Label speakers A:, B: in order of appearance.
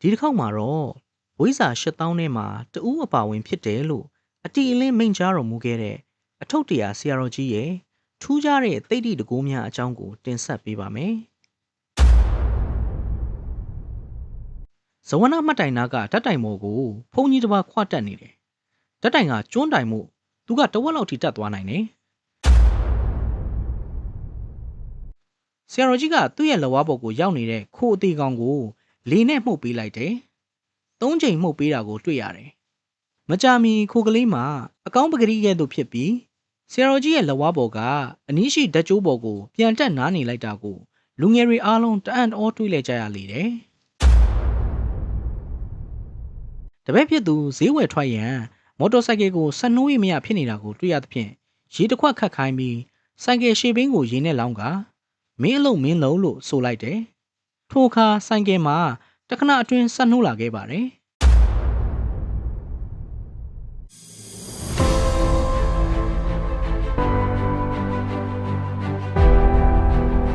A: ဒီတစ်ခေါက်မှာတော့ဝိဇာ8000ထဲမှာတဦးအပါဝင်ဖြစ်တယ်လို့အတီအလင်းမိန့်ကြားတော်မူခဲ့တဲ့အထုပ်တရားဆရာတော်ကြီးရဲ့ထူးခြားတဲ့သိတ္တိတကူများအကြောင်းကိုတင်ဆက်ပေးပါမယ်။ဇဝနမှတ်တိုင်နာကဓာတ်တိုင်ပေါ်ကိုဘုန်းကြီးတစ်ပါးခွာတက်နေတယ်။ဓာတ်တိုင်ကကျွန်းတိုင်မှုသူကတဝက်လောက်ထိတက်သွားနိုင်တယ်။ဆရာတော်ကြီးကသူ့ရဲ့လက်ဝါးပေါ်ကိုရောက်နေတဲ့ခိုးအသေးကောင်ကိုလေနဲ့မှုတ်ပေးလိုက်တယ်။၃ချိန်မှုတ်ပေးတာကိုတွေ့ရတယ်။မကြာမီခိုကလေးမှာအကောင်းပကတိကဲ့သို့ဖြစ်ပြီးဆရာတော်ကြီးရဲ့လက်ဝါးပေါ်ကအနီးရှိဓာတ်ကြိုးပေါ်ကိုပြန်တက်နားနေလိုက်တာကိုလူငယ်တွေအားလုံးတအံ့ဩတွေးလိုက်ကြရလေတယ်။တပည့်ဖြစ်သူဈေးဝယ်ထွက်ရန်မော်တော်ဆိုင်ကယ်ကိုဆက်နှိုးရမရဖြစ်နေတာကိုတွေ့ရသဖြင့်ရေတစ်ခွက်ခတ်ခိုင်းပြီးဆိုင်ကယ်ရှေ့ဘင်းကိုရေနဲ့လောင်းကမင်းအလုံးမင်းလုံးလို့ဆိုလိုက်တယ်။ထိုအခါဆိုင်ကယ်မှာတခဏအတွင်းဆက်နှိုးလာခဲ့ပါတယ်။